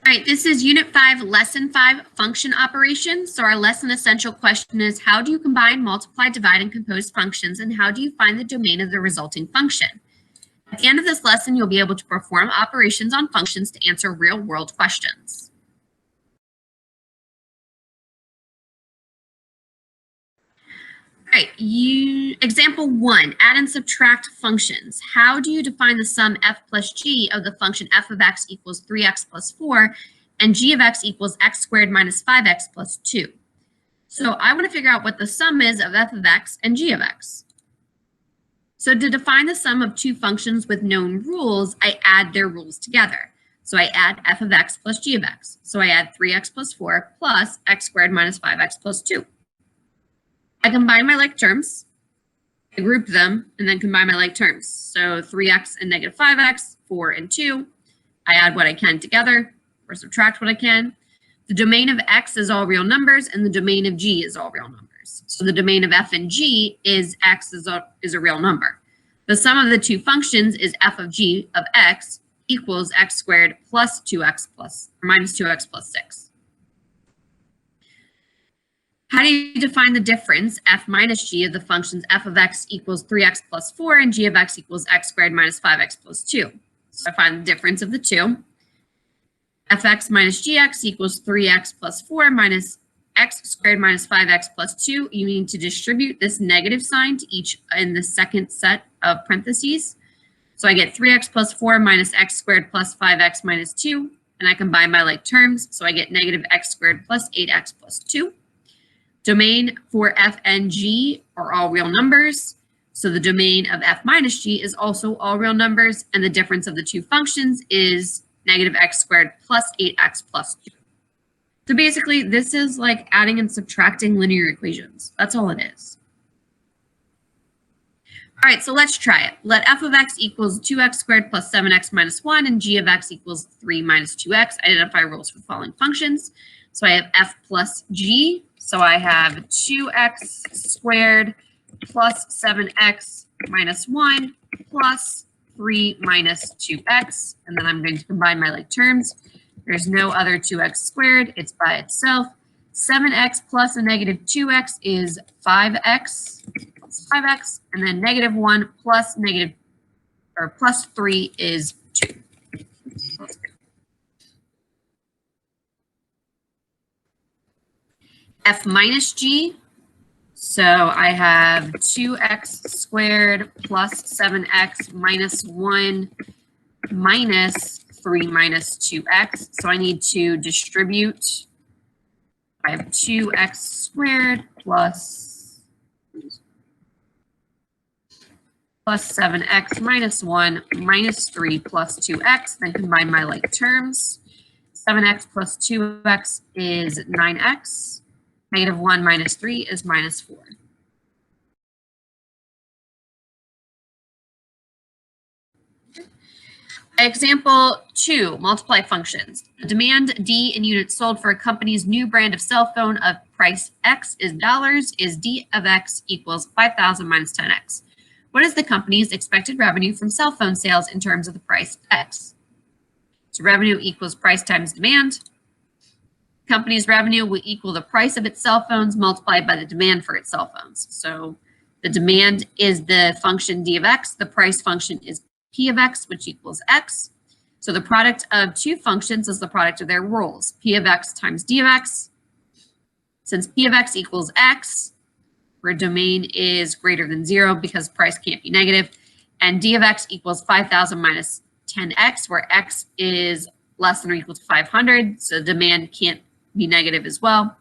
All right, this is Unit 5, Lesson 5, Function Operations. So our lesson essential question is, how do you combine, multiply, divide, and compose functions, and how do you find the domain of the resulting function? At the end of this lesson, you'll be able to perform operations on functions to answer real-world questions. All right, example 1, add and subtract functions. How do you define the sum f plus g of the function f of x equals 3x plus 4 and g of x equals x squared minus 5x plus 2? So I want to figure out what the sum is of f of x and g of x. So to define the sum of two functions with known rules, I add their rules together. So I add f of x plus g of x. So I add 3x plus 4 plus x squared minus 5x plus 2. I combine my like terms, I group them, and then combine my like terms. So 3x and negative 5x, 4 and 2. I add what I can together, or subtract what I can. The domain of x is all real numbers, and the domain of g is all real numbers. So the domain of f and g is x is a real number. The sum of the two functions is f of g of x equals x squared plus 2x plus, or minus 2x plus 6. How do you define the difference, f minus g, of the functions f of x equals 3x plus 4 and g of x equals x squared minus 5x plus 2? So I find the difference of the two. Fx minus gx equals 3x plus 4 minus x squared minus 5x plus 2. You need to distribute this negative sign to each in the second set of parentheses. So I get 3x plus 4 minus x squared plus 5x minus 2. And I combine my like terms. So I get negative x squared plus 8x plus 2. Domain for f and g are all real numbers. So the domain of f minus g is also all real numbers. And the difference of the two functions is negative x squared plus 8x plus 2. So basically, this is like adding and subtracting linear equations. That's all it is. All right, so let's try it. Let f of x equals 2x squared plus 7x minus 1 and g of x equals 3 minus 2x. Identify rules for the following functions. So I have f plus g. So I have 2x squared plus 7x minus 1 plus 3 minus 2x. And then I'm going to combine my like terms. There's no other 2x squared. It's by itself. 7x plus a negative 2x is 5x. That's 5x. And then negative 1 plus negative, or plus 3 is 2. F minus g. So I have 2x squared plus 7x minus 1 minus 3 minus 2x. So I need to distribute. I have 2x squared plus 7x minus 1 minus 3 plus 2x. Then combine my like terms. 7x plus 2x is 9x. Negative 1 minus 3 is minus 4. Example 2, multiply functions. The demand D in units sold for a company's new brand of cell phone of price X is dollars is D of X equals 5,000 minus 10X. What is the company's expected revenue from cell phone sales in terms of the price X? So revenue equals price times demand. Company's revenue will equal the price of its cell phones multiplied by the demand for its cell phones. So the demand is the function D of X. The price function is P of X, which equals X. So the product of two functions is the product of their rules. P of X times D of X. Since P of X equals X, where domain is greater than 0 because price can't be negative, and D of X equals 5,000 minus 10X, where X is less than or equal to 500. So demand can't be negative as well.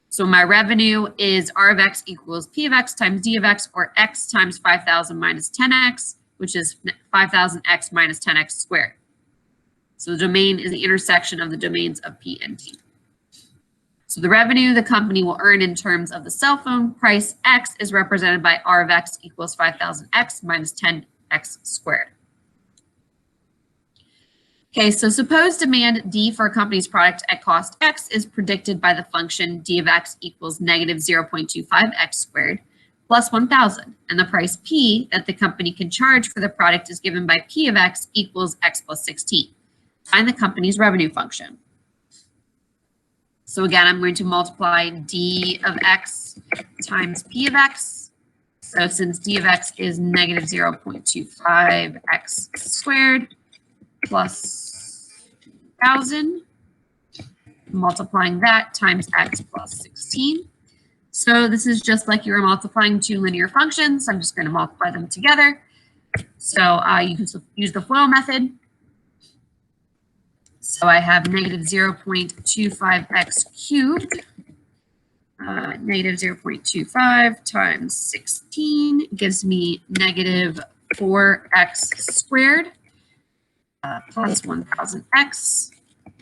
So my revenue is R of X equals P of X times D of X, or X times 5,000 minus 10X, which is 5,000X minus 10X squared. So the domain is the intersection of the domains of P and D. So the revenue the company will earn in terms of the cell phone price X is represented by R of X equals 5,000X minus 10X squared. Okay, so suppose demand D for a company's product at cost X is predicted by the function D of X equals negative 0.25X squared plus 1,000, and the price P that the company can charge for the product is given by P of X equals X plus 16. Find the company's revenue function. So again, I'm going to multiply d of x times p of x. So since d of x is negative 0.25 x squared plus 1,000, multiplying that times x plus 16. So this is just like you were multiplying two linear functions. I'm just going to multiply them together. So you can use the FOIL method. So I have negative 0.25x cubed. Negative 0.25 times 16 gives me negative 4x squared plus 1,000x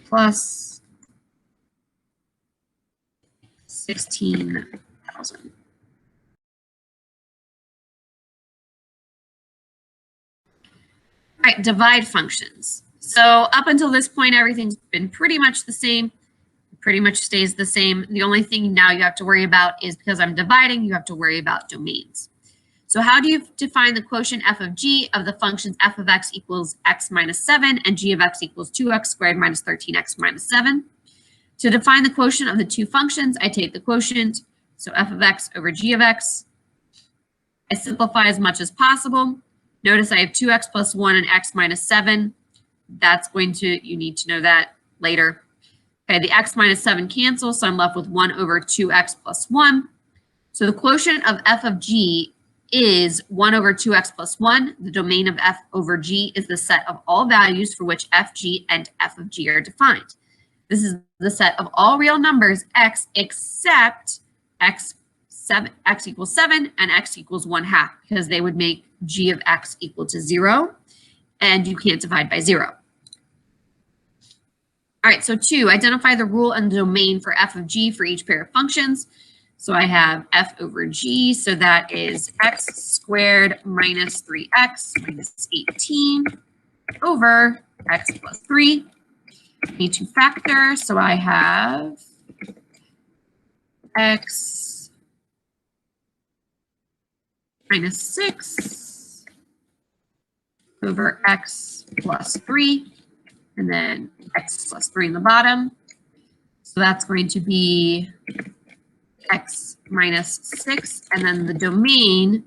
plus 16,000. All right, divide functions. So up until this point, everything's been pretty much the same. Pretty much stays the same. The only thing now you have to worry about is, because I'm dividing, you have to worry about domains. So how do you define the quotient f of g of the functions f of x equals x minus 7 and g of x equals 2x squared minus 13x minus 7? To define the quotient of the two functions, I take the quotient, so f of x over g of x. I simplify as much as possible. Notice I have 2x plus 1 and x minus 7. That's going to, you need to know that later. Okay, the x minus 7 cancels, so I'm left with 1 over 2x plus 1. So the quotient of f of g is 1 over 2x plus 1. The domain of f over g is the set of all values for which f, g, and f of g are defined. This is the set of all real numbers x except x equals 7 and x equals 1/2, because they would make g of x equal to 0, and you can't divide by 0. All right, so 2, identify the rule and the domain for f of g for each pair of functions. So I have f over g, so that is x squared minus 3x minus 18 over x plus 3. I need to factor, so I have x minus 6 over x plus 3. And then x plus 3 in the bottom. So that's going to be x minus 6. And then the domain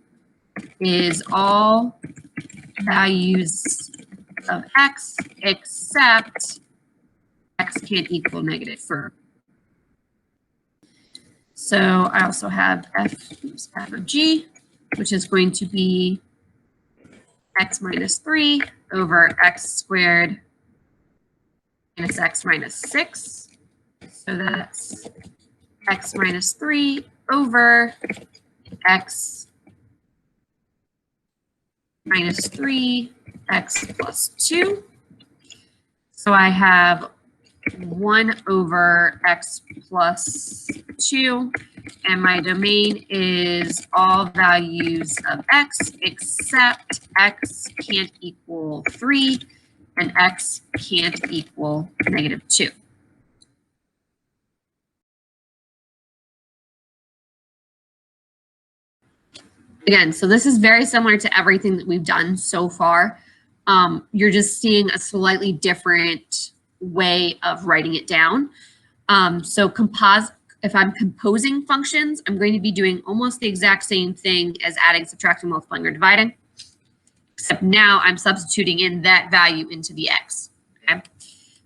is all values of x except x can't equal negative 4. So I also have f of g, which is going to be x minus 3 over x squared minus x minus 6. So that's x minus 3 over x minus 3, x plus 2. So I have 1 over x plus 2, and my domain is all values of x except x can't equal 3 and x can't equal negative 2. Again, so this is very similar to everything that we've done so far. You're just seeing a slightly different way of writing it down. So if I'm composing functions, I'm going to be doing almost the exact same thing as adding, subtracting, multiplying, or dividing. Except now I'm substituting in that value into the x. Okay?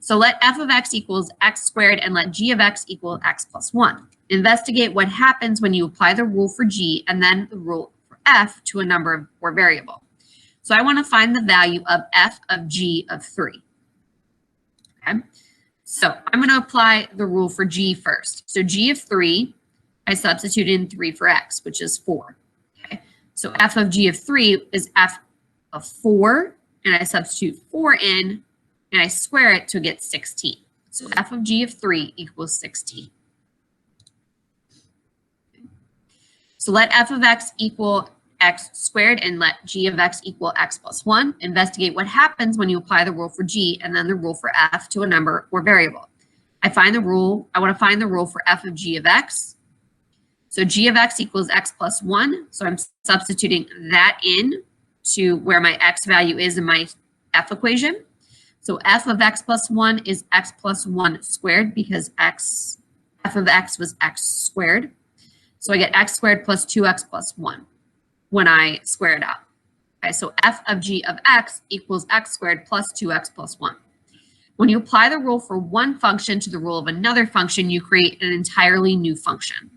So let f of x equals x squared and let g of x equal x plus 1. Investigate what happens when you apply the rule for g and then the rule for f to a number or variable. So I want to find the value of f of g of 3. Okay? So I'm going to apply the rule for g first. So g of 3, I substitute in 3 for x, which is 4. Okay? So f of g of 3 is f of 4, and I substitute 4 in, and I square it to get 16. So f of g of 3 equals 16. So let f of x equal x squared and let g of x equal x plus 1. Investigate what happens when you apply the rule for g and then the rule for f to a number or variable. I want to find the rule for f of g of x. So g of x equals x plus 1. So I'm substituting that in to where my x value is in my f equation. So f of x plus 1 is x plus 1 squared because x f of x was x squared. So I get x squared plus 2x plus 1 when I square it out. Okay, so f of g of x equals x squared plus 2x plus 1. When you apply the rule for one function to the rule of another function, you create an entirely new function.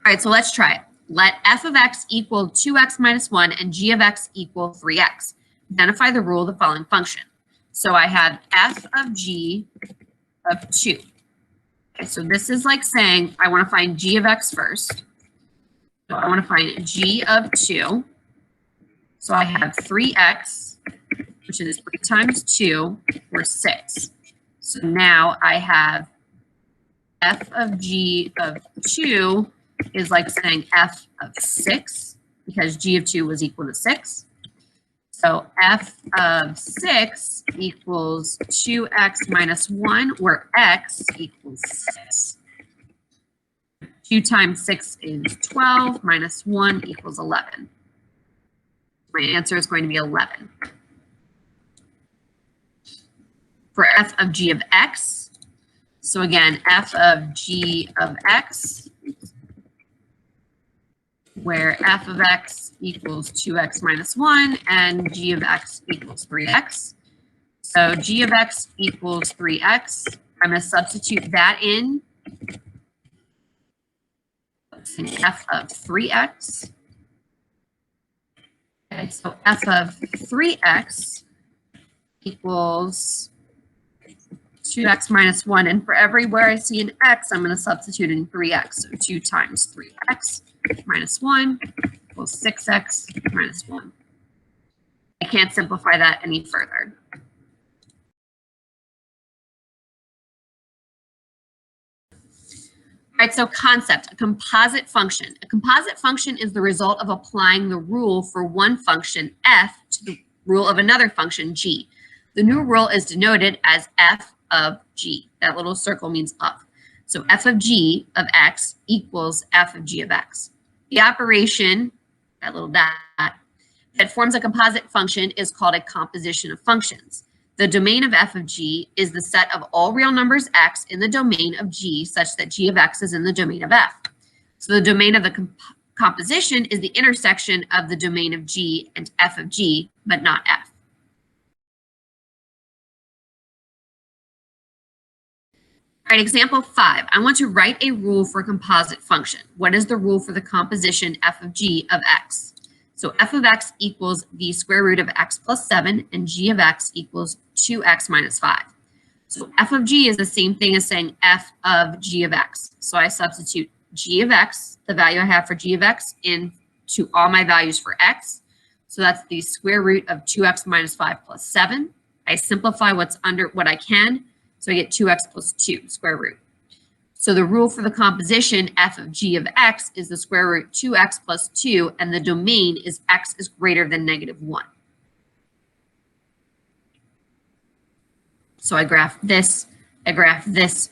All right, so let's try it. Let f of x equal 2x minus 1 and g of x equal 3x. Identify the rule of the following function. So I have f of g of 2. Okay, so this is like saying I want to find g of x first. So I want to find g of 2. So I have 3x, which is 3 times 2, or 6. So now I have f of g of 2 is like saying f of 6, because g of 2 was equal to 6. So f of 6 equals 2x minus 1, where x equals 6. 2 times 6 is 12, minus 1 equals 11. My answer is going to be 11. For f of g of x, so again, f of g of x, where f of x equals 2x minus 1 and g of x equals 3x. So g of x equals 3x. I'm going to substitute that in. F of 3x. Okay, so f of 3x equals 2x minus 1. And for everywhere I see an x, I'm going to substitute in 3x. So 2 times 3x minus 1 equals 6x minus 1. I can't simplify that any further. All right, so concept, a composite function. A composite function is the result of applying the rule for one function, f, to the rule of another function, g. The new rule is denoted as f of g. That little circle means of. So f of g of x equals f of g of x. The operation, that little dot, that forms a composite function is called a composition of functions. The domain of f of g is the set of all real numbers x in the domain of g such that g of x is in the domain of f. So the domain of the composition is the intersection of the domain of g and f of g, but not f. All right, example 5. I want to write a rule for a composite function. What is the rule for the composition f of g of x? So f of x equals the square root of x plus 7, and g of x equals 2x minus 5. So f of g is the same thing as saying f of g of x. So I substitute g of x, the value I have for g of x, into all my values for x. So that's the square root of 2x minus 5 plus 7. I simplify what's under what I can, so I get 2x plus 2 square root. So the rule for the composition f of g of x is the square root 2x plus 2, and the domain is x is greater than negative 1. So I graph this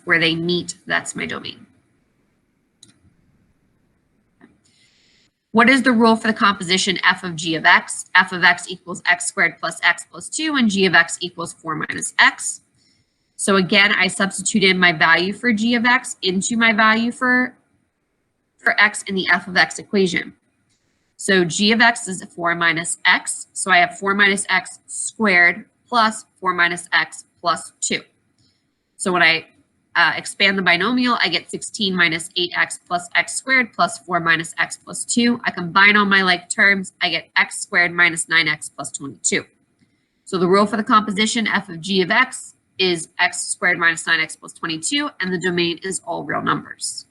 where they meet, that's my domain. What is the rule for the composition f of g of x? F of x equals x squared plus x plus 2, and g of x equals 4 minus x. So again, I substitute in my value for g of x into my value for x in the f of x equation. So g of x is 4 minus x. So I have 4 minus x squared plus 4 minus x plus 2. So when I expand the binomial, I get 16 minus 8x plus x squared plus 4 minus x plus 2. I combine all my like terms, I get x squared minus 9x plus 22. So the rule for the composition f of g of x is x squared minus 9x plus 22, and the domain is all real numbers.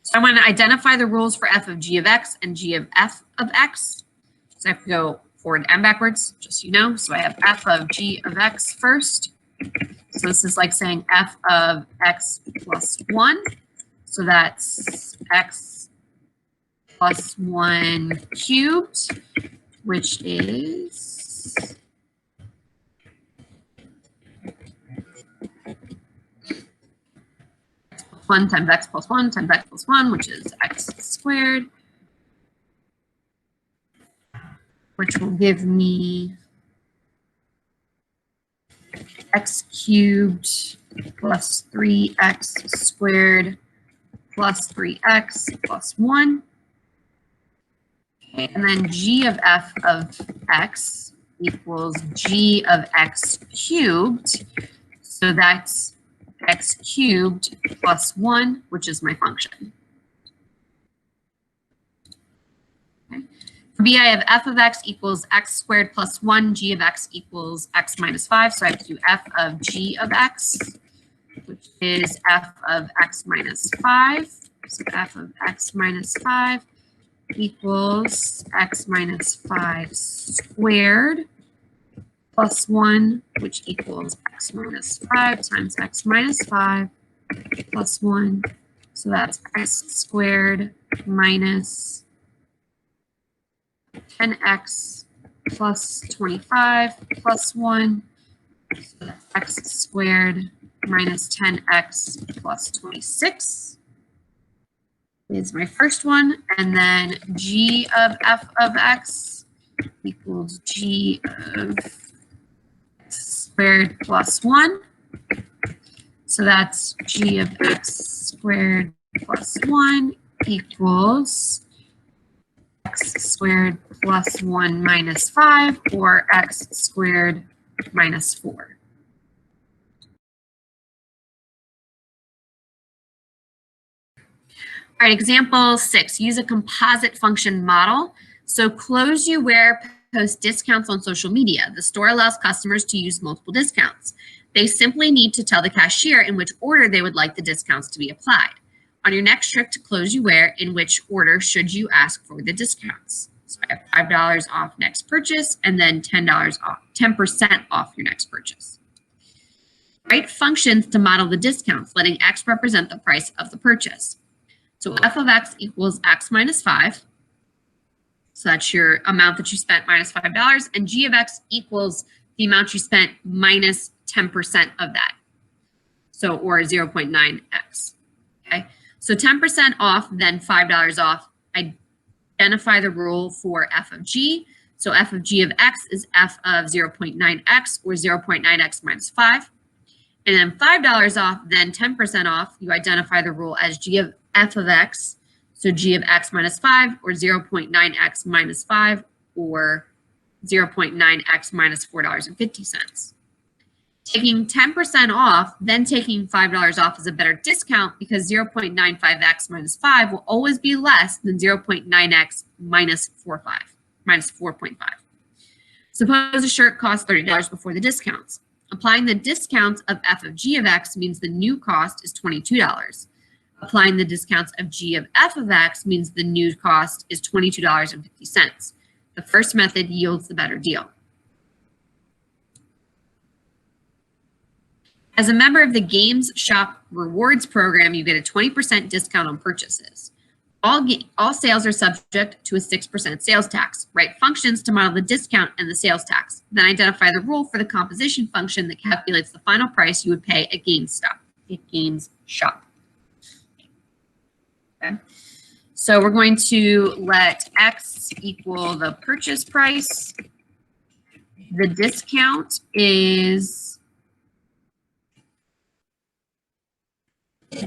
So I want to identify the rules for f of g of x and g of f of x. So I have to go forward and backwards, just so you know. So I have f of g of x first. So this is like saying f of x plus 1. So that's x plus 1 cubed, which is 1 times x plus 1 times x plus 1, which is x squared, which will give me x cubed plus 3x squared plus 3x plus 1. Okay, and then g of f of x equals g of x cubed. So that's x cubed plus 1, which is my function. Okay. For b, I have f of x equals x squared plus 1, g of x equals x minus 5. So I have to do f of g of x, which is f of x minus 5. So f of x minus 5 equals x minus 5 squared plus 1, which equals x minus 5 times x minus 5 plus 1. So that's x squared minus 10x plus 25 plus 1. So that's x squared minus 10x plus 26 is my first one. And then g of f of x equals g of x squared plus 1. So that's g of x squared plus 1 equals x squared plus 1 minus 5, or x squared minus 4. All right, example 6, use a composite function model. So clothes you wear post discounts on social media. The store allows customers to use multiple discounts. They simply need to tell the cashier in which order they would like the discounts to be applied. On your next trip to clothes you wear, in which order should you ask for the discounts? So I have $5 off next purchase, and then $10 off, 10% off your next purchase. Write functions to model the discounts, letting x represent the price of the purchase. So f of x equals x minus 5. So that's your amount that you spent minus $5. And g of x equals the amount you spent minus 10% of that. So, or 0.9x. Okay. So 10% off, then $5 off. Identify the rule for f of g. So f of g of x is f of 0.9x, or 0.9x minus 5. And then $5 off, then 10% off. You identify the rule as g of f of x. So g of x minus 5, or 0.9x minus 5, or 0.9x minus $4.50. Taking 10% off, then taking $5 off is a better discount, because 0.95x minus 5 will always be less than 0.9x minus 4.5. Suppose a shirt costs $30 before the discounts. Applying the discounts of f of g of x means the new cost is $22. Applying the discounts of g of f of x means the new cost is $22.50. The first method yields the better deal. As a member of the Games Shop Rewards program, you get a 20% discount on purchases. All sales are subject to a 6% sales tax. Write functions to model the discount and the sales tax. Then identify the rule for the composition function that calculates the final price you would pay at Games Shop. Okay. So we're going to let x equal the purchase price. The discount is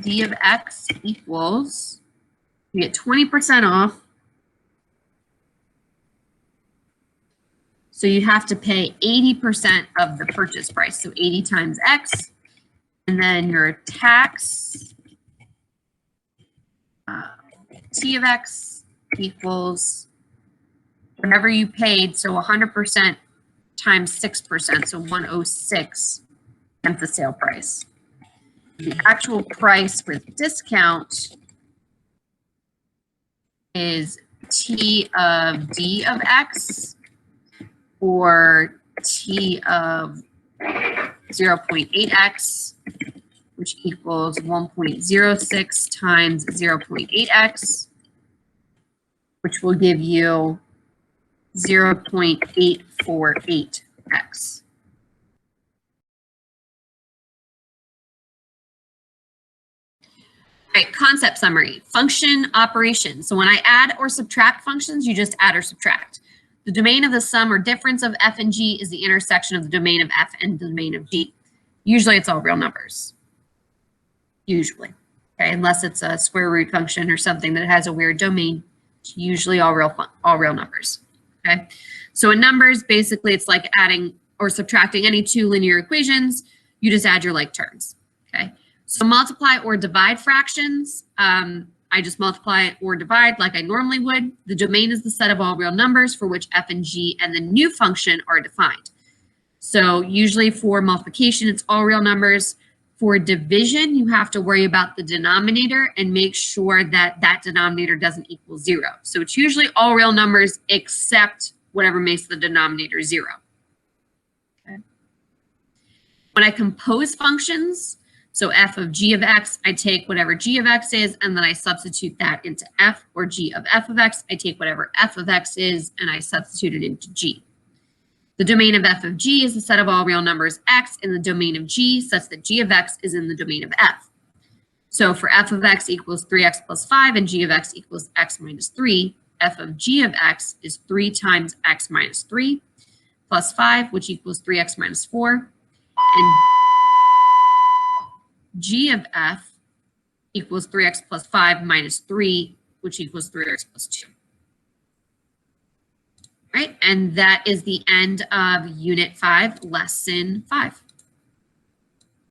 d of x equals, you get 20% off. So you have to pay 80% of the purchase price. So 80 times x, and then your tax, t of x equals whatever you paid. So 100% times 6%, so 106 times the sale price. The actual price with discount is t of d of x, or t of 0.8x, which equals 1.06 times 0.8x, which will give you 0.848x. All right, concept summary, function operation. So when I add or subtract functions, you just add or subtract. The domain of the sum or difference of f and g is the intersection of the domain of f and the domain of g. Usually it's all real numbers. Usually, okay, unless it's a square root function or something that has a weird domain. It's usually all real numbers. Okay, so in numbers, basically it's like adding or subtracting any two linear equations. You just add your like terms. Okay, so multiply or divide fractions. I just multiply or divide like I normally would. The domain is the set of all real numbers for which f and g and the new function are defined. So usually for multiplication, it's all real numbers. For division, you have to worry about the denominator and make sure that that denominator doesn't equal 0. So it's usually all real numbers except whatever makes the denominator 0. Okay. When I compose functions, so f of g of x, I take whatever g of x is, and then I substitute that into f, or g of f of x. I take whatever f of x is, and I substitute it into g. The domain of f of g is the set of all real numbers x in the domain of g, such that g of x is in the domain of f. So for f of x equals 3x plus 5 and g of x equals x minus 3, f of g of x is 3 times x minus 3 plus 5, which equals 3x minus 4. And g of f equals 3x plus 5 minus 3, which equals 3x plus 2. Right, and that is the end of Unit 5, Lesson 5.